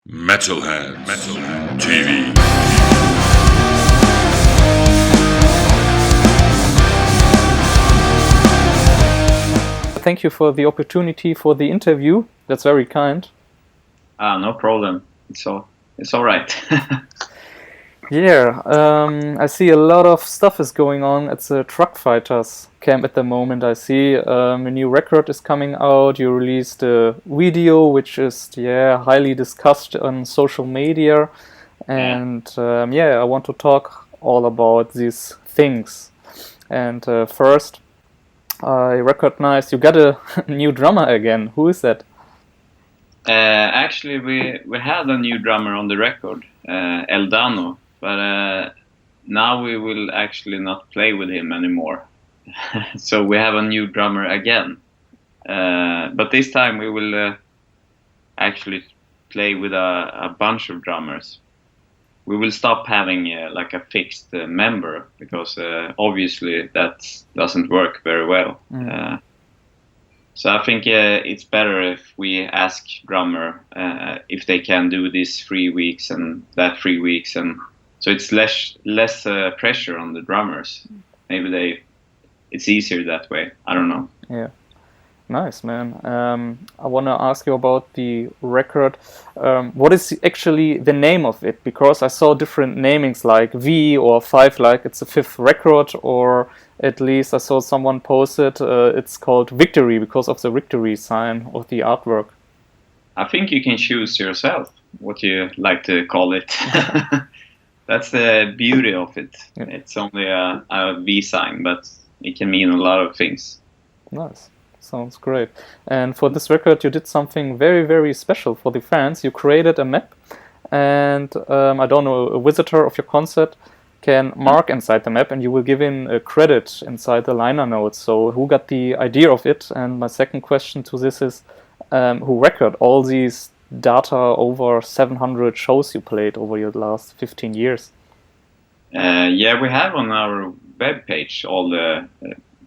Metal-heads.de. Thank you for the opportunity for the interview. That's very kind. No problem. It's all right. Yeah, I see a lot of stuff is going on at the Truckfighters camp at the moment. I see a new record is coming out. You released a video which is highly discussed on social media, and I want to talk all about these things. And first, I recognize you got a new drummer again. Who is that? Actually, we had a new drummer on the record, Eldano, but now we will actually not play with him anymore. So we have a new drummer again. But this time we will actually play with a bunch of drummers. We will stop having like a fixed member because obviously that doesn't work very well. So I think it's better if we ask drummer if they can do this 3 weeks and that 3 weeks, and so it's less pressure on the drummers. Maybe it's easier that way. I don't know. Yeah, nice, man. I want to ask you about the record. What is actually the name of it? Because I saw different namings like V or 5, like it's the 5th record, or at least I saw someone posted it's called Victory because of the victory sign of the artwork. I think you can choose yourself what you like to call it. That's the beauty of it. Yeah. It's only a V sign, but it can mean a lot of things. Nice. Sounds great. And for this record, you did something very, very special for the fans. You created a map, and I don't know, a visitor of your concert can mark inside the map, and you will give in a credit inside the liner notes. So who got the idea of it? And my second question to this is, who record all these data over 700 shows you played over your last 15 years? We have on our webpage all the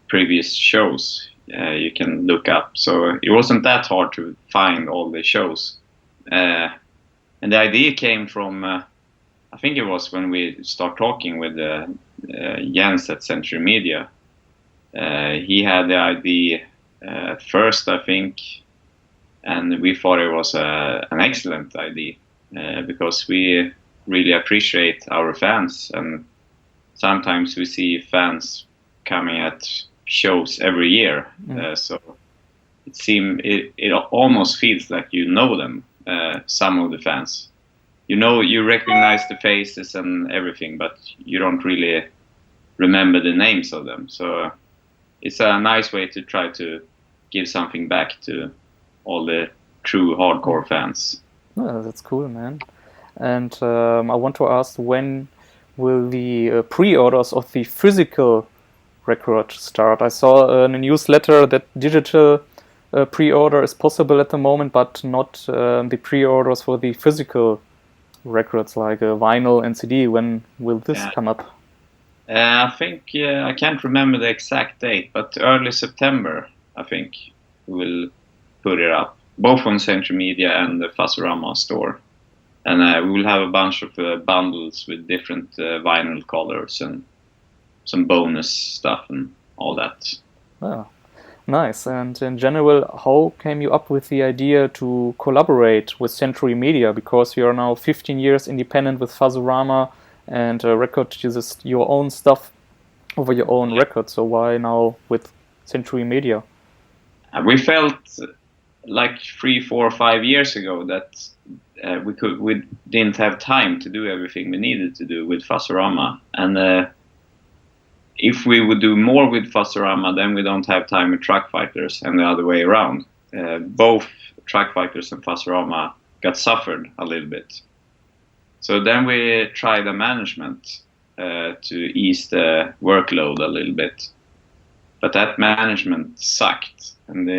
previous shows. You can look up. So it wasn't that hard to find all the shows. And the idea came from, I think it was when we started talking with Jens at Century Media. He had the idea first, I think, and we thought it was an excellent idea because we really appreciate our fans, and sometimes we see fans coming at shows every year, so it almost feels like you know them, some of the fans. You recognize the faces and everything, but you don't really remember the names of them. So it's a nice way to try to give something back to all the true hardcore fans. Oh, that's cool, man. And I want to ask, when will the pre-orders of the physical record start? I saw in a newsletter that digital pre-order is possible at the moment, but not the pre-orders for the physical records like vinyl and CD. When will this come up? I think I can't remember the exact date, but early September I think we will put it up, both on Century Media and the Fuzzorama store. And we will have a bunch of bundles with different vinyl colors and some bonus stuff and all that. Oh, nice. And in general, how came you up with the idea to collaborate with Century Media? Because you are now 15 years independent with Fuzzorama and record uses your own stuff over your own record. So why now with Century Media? We felt like 3, 4, 5 years ago that we didn't have time to do everything we needed to do with Fuzzorama, and if we would do more with Fuzzorama, then we don't have time with Truckfighters, and the other way around. Both Truckfighters and Fuzzorama got suffered a little bit. So then we tried the management to ease the workload a little bit, but that management sucked, and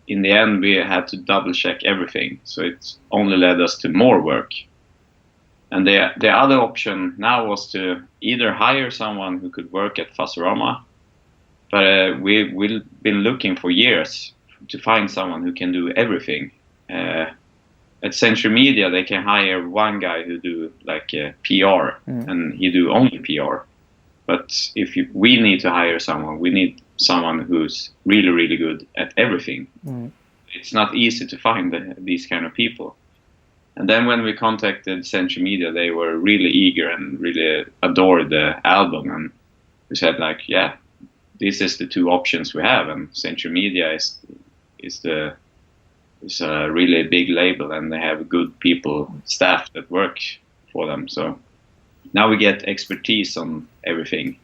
in the end we had to double check everything, so it only led us to more work. And the other option now was to either hire someone who could work at Fuzzorama, but we've been looking for years to find someone who can do everything. at Century Media, they can hire one guy who do like PR, and he do only PR. But we need to hire someone, we need someone who's really, really good at everything. It's not easy to find these kind of people. And then when we contacted Century Media, they were really eager and really adored the album. And we said, like, yeah, this is the two options we have. And Century Media is a really big label, and they have good people, staff that work for them. So now we get expertise on everything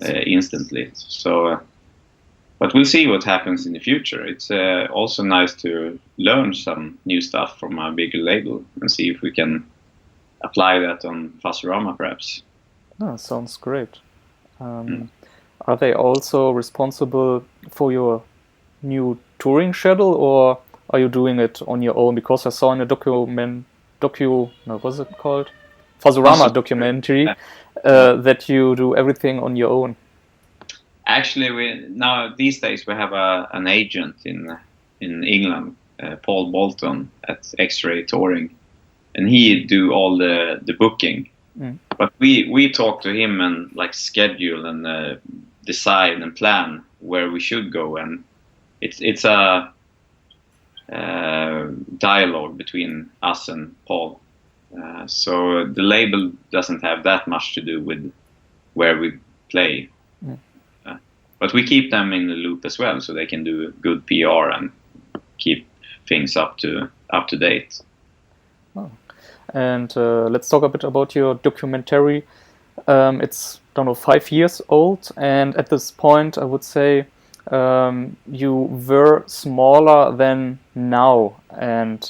instantly. So, but we'll see what happens in the future. It's also nice to learn some new stuff from a bigger label and see if we can apply that on Fuzzorama, perhaps. Oh, sounds great. Are they also responsible for your new touring schedule, or are you doing it on your own? Because I saw in a what's it called? Fuzzorama documentary that you do everything on your own. Actually, now these days we have an agent in England, Paul Bolton at X-Ray Touring, and he do all the booking. But we talk to him and like schedule and decide and plan where we should go, and it's a dialogue between us and Paul. So the label doesn't have that much to do with where we play. But we keep them in the loop as well, so they can do good PR and keep things up to date. Oh. And let's talk a bit about your documentary. It's, 5 years old, and at this point I would say you were smaller than now. And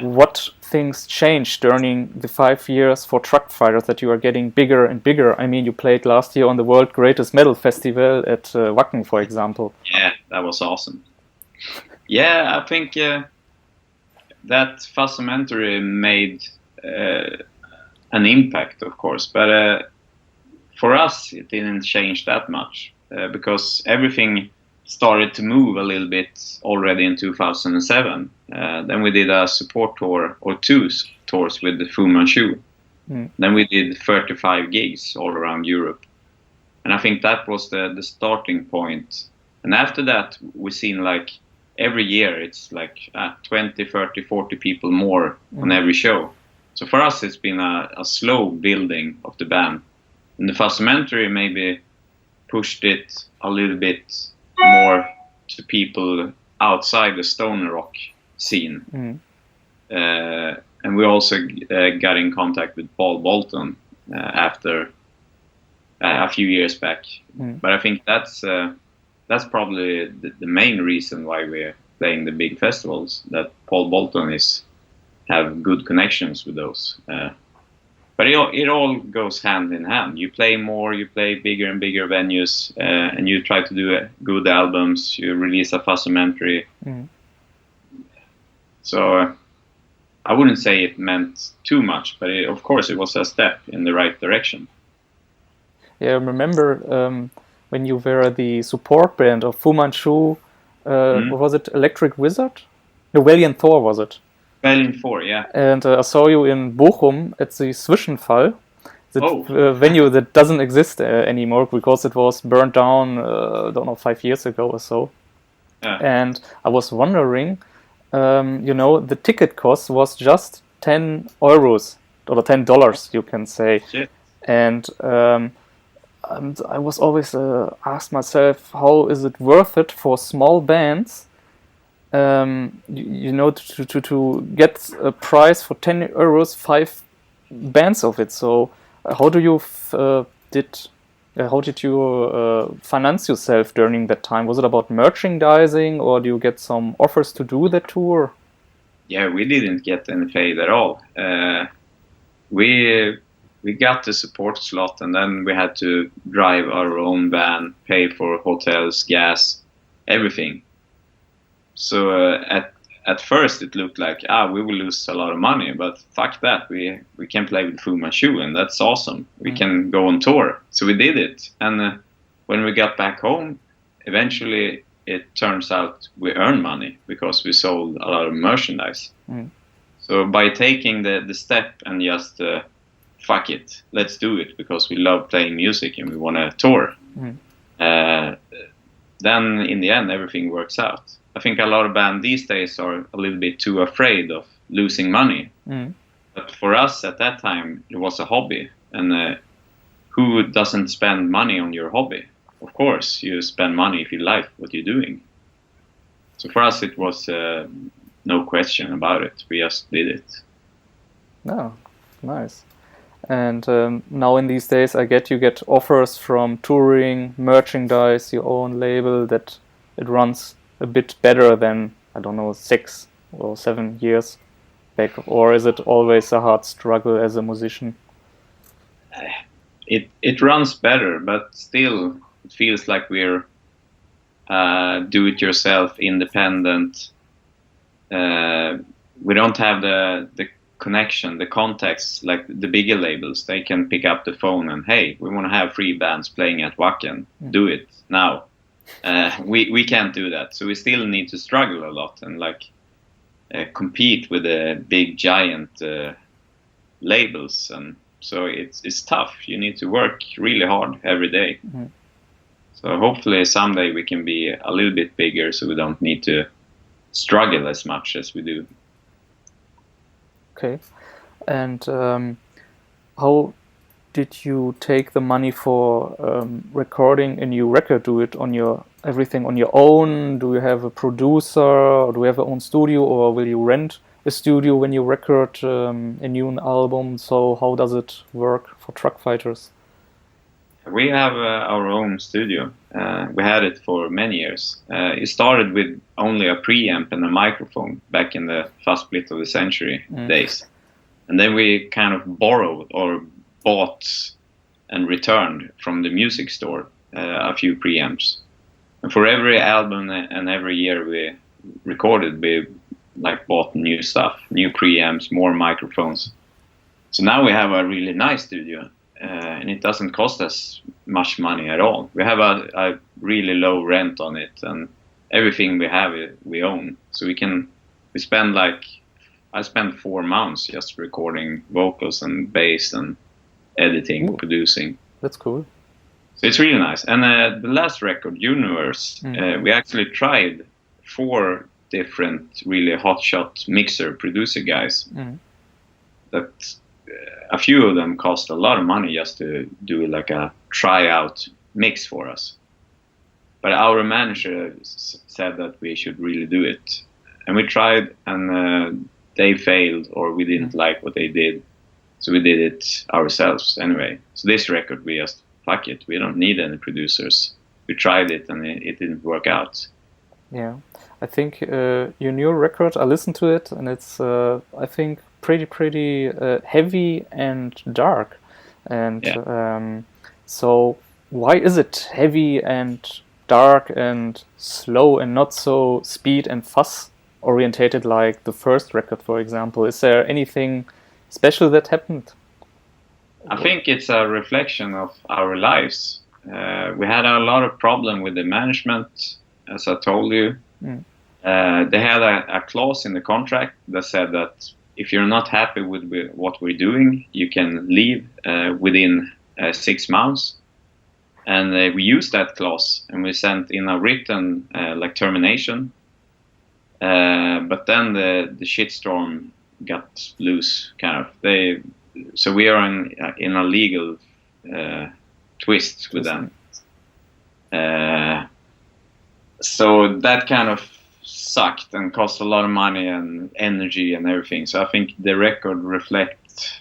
what things changed during the 5 years for Truckfighters that you are getting bigger and bigger? I mean, you played last year on the World Greatest Metal Festival at Wacken, for example. Yeah, that was awesome. Yeah, I think that Fuzzorama made an impact, of course, but for us it didn't change that much because everything started to move a little bit already in 2007. Then we did a support tour, or two tours with the Fu Manchu. Then we did 35 gigs all around Europe. And I think that was the starting point. And after that, we've seen like every year it's like 20, 30, 40 people more on every show. So for us, it's been a slow building of the band. And the Fuzzorama maybe pushed it a little bit more to people outside the stoner rock scene. And we also got in contact with Paul Bolton after a few years back. But I think that's probably the main reason why we're playing the big festivals, that Paul Bolton have good connections with those. But it all goes hand in hand. You play more, you play bigger and bigger venues, and you try to do good albums. You release a Fuzzorama. So I wouldn't say it meant too much, but of course it was a step in the right direction. Yeah, I remember when you were the support band of Fu Manchu, was it Electric Wizard? No, Valiant Thor was it? Valiant Thor, yeah. And I saw you in Bochum at the Zwischenfall, the venue that doesn't exist anymore because it was burned down, 5 years ago or so. And I was wondering, the ticket cost was just €10 or $10, you can say. Shit. And I was always asked myself, how is it worth it for small bands, to get a price for €10, 5 bands of it. So how did you finance yourself during that time? Was it about merchandising, or do you get some offers to do the tour? Yeah, we didn't get any paid at all. We got the support slot, and then we had to drive our own van, pay for hotels, gas, everything. So at first it looked like we will lose a lot of money, but fuck that, we can play with Fu Manchu, and that's awesome. We can go on tour. So we did it, and when we got back home, eventually it turns out we earn money because we sold a lot of merchandise. So by taking the step and just fuck it, let's do it because we love playing music and we want to tour, then in the end everything works out. I think a lot of bands these days are a little bit too afraid of losing money. But for us at that time, it was a hobby. And who doesn't spend money on your hobby? Of course, you spend money if you like what you're doing. So for us, it was no question about it. We just did it. Oh, nice. And now in these days, I get you get offers from touring, merchandise, your own label, that it runs a bit better than, I don't know, 6 or 7 years back. Or is it always a hard struggle as a musician? It runs better, but still it feels like we're do-it-yourself, independent. We don't have the connection, the contacts like the bigger labels. They can pick up the phone and, hey, we want to have 3 bands playing at Wacken. Do it now. We can't do that, so we still need to struggle a lot and compete with the big giant labels, and so it's tough. You need to work really hard every day. So hopefully someday we can be a little bit bigger, so we don't need to struggle as much as we do. Okay. And how did you take the money for recording a new record? Do it on everything on your own? Do you have a producer, or do you have your own studio, or will you rent a studio when you record a new album? So how does it work for Truckfighters? We have our own studio. We had it for many years. It started with only a preamp and a microphone back in the first split of the century days. And then we kind of borrowed or bought and returned from the music store a few preamps. And for every album and every year we recorded, we bought new stuff, new preamps, more microphones. So now we have a really nice studio. And it doesn't cost us much money at all. We have a really low rent on it, and everything we have we own. So I spend 4 months just recording vocals and bass and editing, producing. That's cool. So it's really nice. And the last record, Universe, we actually tried 4 different really hotshot mixer producer guys. That a few of them cost a lot of money just to do a tryout mix for us. But our manager said that we should really do it. And we tried, and they failed, or we didn't like what they did. So we did it ourselves anyway. So this record, we just, fuck it. We don't need any producers. We tried it, and it didn't work out. Yeah. I think your new record, I listened to it, and it's, I think, pretty heavy and dark. And so why is it heavy and dark and slow and not so speed and fuss orientated like the first record, for example? Is there anything special that happened? I think it's a reflection of our lives. We had a lot of problem with the management, as I told you. They had a clause in the contract that said that if you're not happy with what we're doing, you can leave within 6 months. And we used that clause, and we sent in a written termination. But then the shitstorm got loose, kind of. So we are in a legal twist with them. So that kind of sucked and cost a lot of money and energy and everything. So I think the record reflects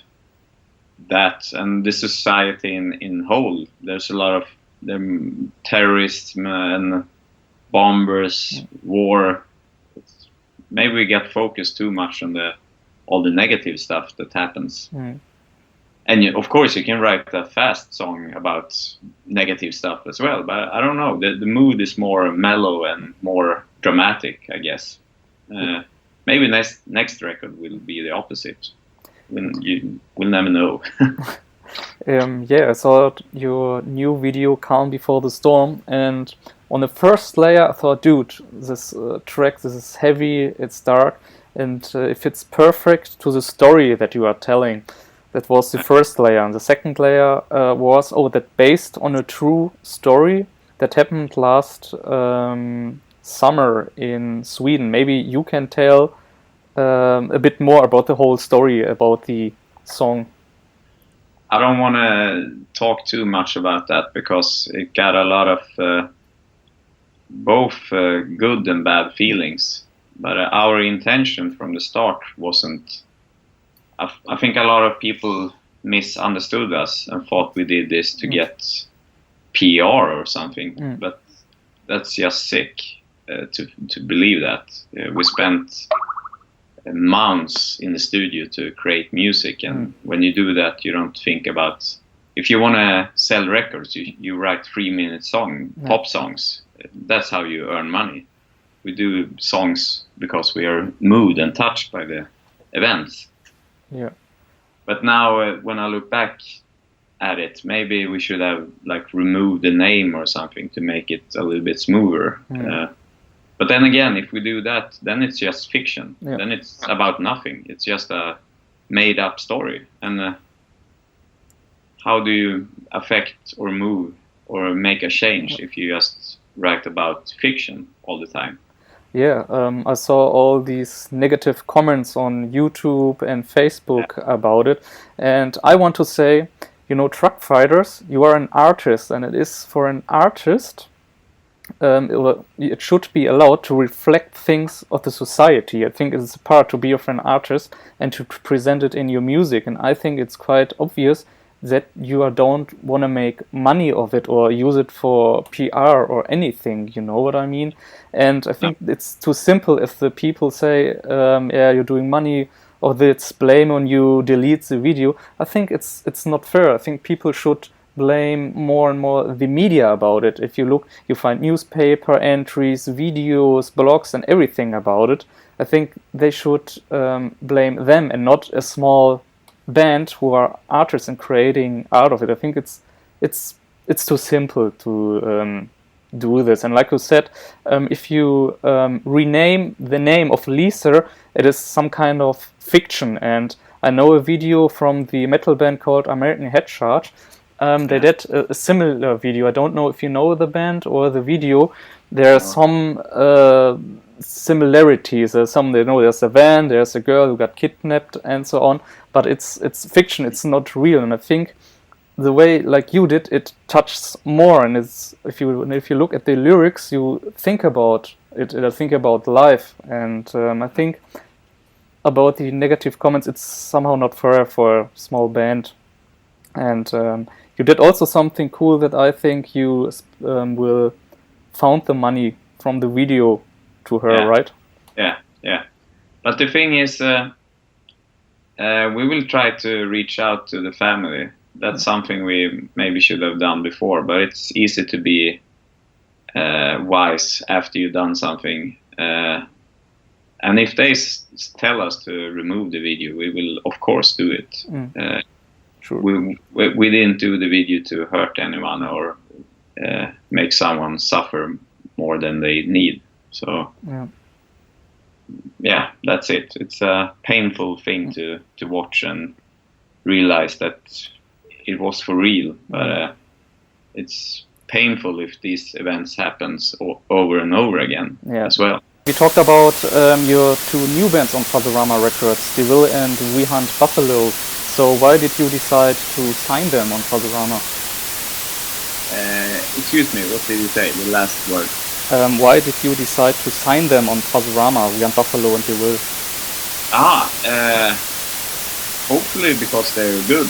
that, and the society in whole. There's a lot of terrorists and bombers, war. Maybe we get focused too much on all the negative stuff that happens. And of course you can write a fast song about negative stuff as well, but I don't know, the mood is more mellow and more dramatic, I guess. Maybe next record will be the opposite. We'll never know. Yeah, I saw your new video, Calm Before the Storm, and on the first layer I thought, dude, this track, this is heavy, it's dark, and it fits perfect to the story that you are telling. That was the first layer. And the second layer was, that based on a true story that happened last summer in Sweden. Maybe you can tell a bit more about the whole story, about the song. I don't want to talk too much about that because it got a lot of both good and bad feelings. But our intention from the start wasn't. I think a lot of people misunderstood us and thought we did this to get PR or something. But that's just sick to believe that. We spent months in the studio to create music, and when you do that, you don't think about. If you want to sell records, you write 3-minute pop songs. That's how you earn money. We do songs because we are moved and touched by the events. Yeah. But now, when I look back at it, maybe we should have removed the name or something to make it a little bit smoother. But then again, if we do that, then it's just fiction. Yeah. Then it's about nothing. It's just a made-up story. And how do you affect or move or make a change if you just write about fiction all the time? Yeah, I saw all these negative comments on YouTube and Facebook about it. And I want to say, Truckfighters, you are an artist, and it is for an artist, it should be allowed to reflect things of the society. I think it's a part to be of an artist and to present it in your music. And I think it's quite obvious that you don't want to make money of it or use it for PR or anything, you know what I mean? And I think it's too simple if the people say, you're doing money, or that's blame on you, delete the video. I think it's not fair. I think people should blame more and more the media about it. If you look, you find newspaper entries, videos, blogs, and everything about it. I think they should blame them and not a small band who are artists and creating out of it. I think it's too simple to do this. And like you said, if you rename the name of Lisa, it is some kind of fiction. And I know a video from the metal band called American Head Charge. They did a similar video. I don't know if you know the band or the video. There are some similarities. There's a van, there's a girl who got kidnapped, and so on. But it's fiction. It's not real. And I think the way like you did, it touches more. And it's if you look at the lyrics, you think about it. I think about life, and I think about the negative comments. It's somehow not fair for a small band. And you did also something cool that I think you will found the money from the video to her, right? Yeah. But the thing is, we will try to reach out to the family. That's something we maybe should have done before, but it's easy to be wise after you've done something. And if they tell us to remove the video, we will, of course, do it. Sure. We didn't do the video to hurt anyone or make someone suffer more than they need. So, yeah, that's it. It's a painful thing to watch and realize that it was for real. But it's painful if these events happens over and over again as well. We talked about your two new bands on Fuzzorama Records, Deville and We Hunt Buffalo. So why did you decide to sign them on Fuzzorama? Excuse me, what did you say? The last word. Why did you decide to sign them on Fuzzorama, We Hunt Buffalo and Deville? Hopefully because they're good.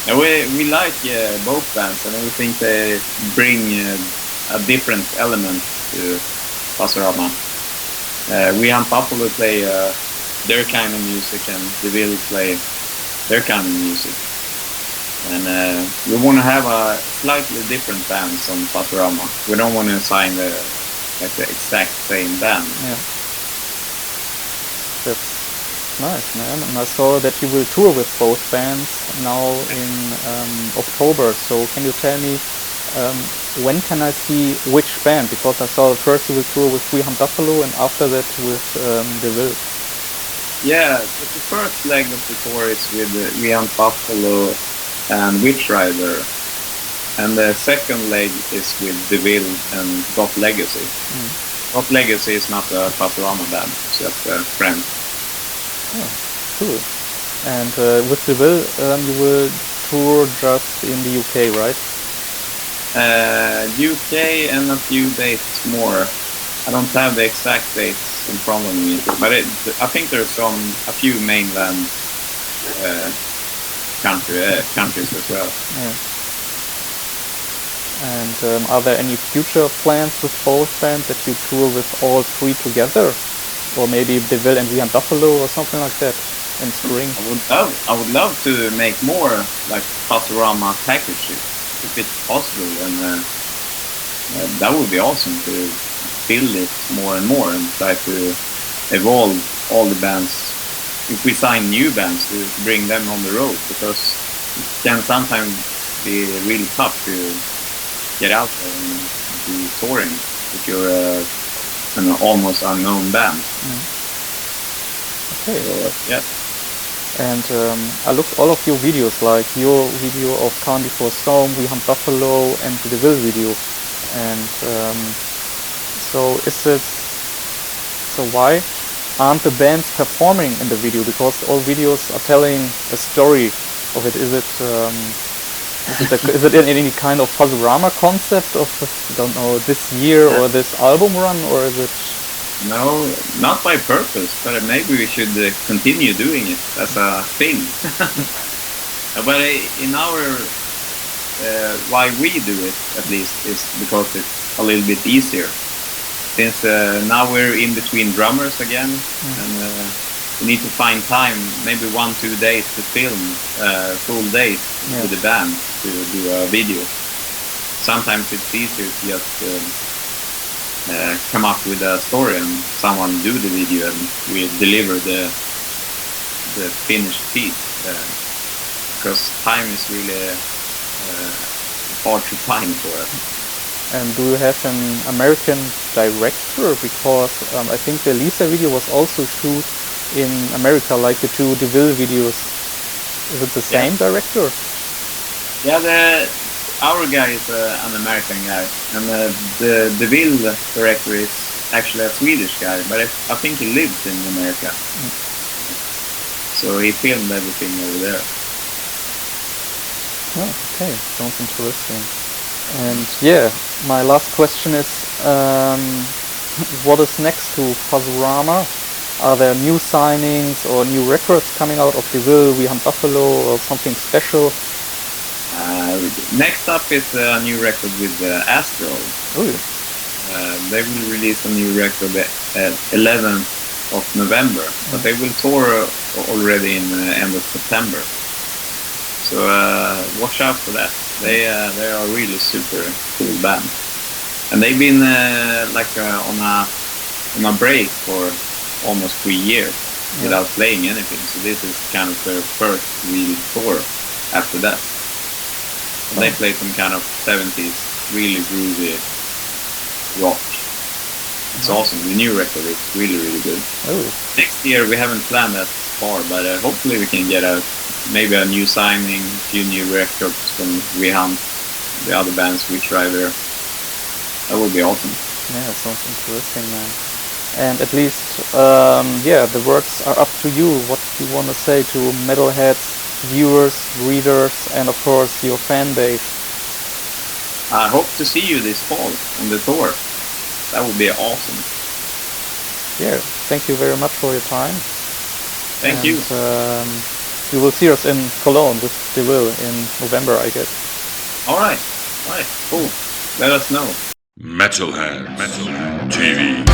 And we like both bands, and we think they bring a different element to Fuzzorama. We Hunt Buffalo play their kind of music, and Deville play their kind of music. And we want to have a slightly different bands on Fuzzorama. We don't want to sign the exact same band. Yeah. That's nice, man. And I saw that you will tour with both bands now in October. So can you tell me when can I see which band? Because I saw first you will tour with We Hunt Buffalo and after that with Deville. Yeah, the first leg of the tour is with We Hunt Buffalo and Witch Rider. And the second leg is with Deville and Got Legacy. Got Legacy is not a Fuzzorama band, it's just a friend. Oh, cool. And with Deville, you will tour just in the UK, right? UK and a few dates more. I don't have the exact dates in front of me, but I think there's a few mainland countries as well. Yeah. And are there any future plans with both bands that you tour with all three together? Or maybe Deville and We Hunt Buffalo or something like that in spring? I would love to make more like Fuzzorama packages if it's possible, and that would be awesome to build it more and more and try to evolve all the bands. If we sign new bands, to bring them on the road, because it can sometimes be really tough to get out there and be touring if you're an almost unknown band. Okay. So, yeah. And I looked all of your videos, like your video of Calm Before Storm, We Hunt Buffalo, and the Deville video. And so why aren't the bands performing in the video? Because all videos are telling a story of it. Is it in any kind of Fuzzorama concept of, I don't know, this year or this album run, or is it? No, not by purpose, but maybe we should continue doing it as a thing. But in our, why we do it at least is because it's a little bit easier. Since now we're in between drummers again, and we need to find time, maybe 1-2 days to film full days with the band to do a video. Sometimes it's easier to just come up with a story and someone do the video and we deliver the finished piece, because time is really hard to find for us. And do you have an American director? Because I think the Lisa video was also shoot in America, like the two Deville videos. Is it the same director? Yeah, our guy is an American guy, and the Deville director is actually a Swedish guy, but I think he lives in America. So he filmed everything over there. Oh, okay, sounds interesting. And yeah, my last question is, what is next to Fuzzorama? Are there new signings or new records coming out of Deville, We Hunt Buffalo, or something special? Next up is a new record with Astro. Oh, yeah. They will release a new record 11th of November, but they will tour already in end of September. So watch out for that. They are really super cool band, and they've been on a break for almost 3 years without playing anything. So this is kind of their first real tour after that. And they play some kind of 70s really groovy rock. It's awesome. The new record is really, really good. Oh. Next year we haven't planned that far, but hopefully we can get maybe a new signing, a few new records from We Hunt, the other bands, Witch Rider. That would be awesome. Yeah, sounds interesting, man. And at least, the words are up to you. What you want to say to metalheads, viewers, readers, and of course your fan base. I hope to see you this fall on the tour. That would be awesome. Yeah, thank you very much for your time. Thank you. You will see us in Cologne with Deville in November, I guess. All right, cool. Let us know. Metalheads TV.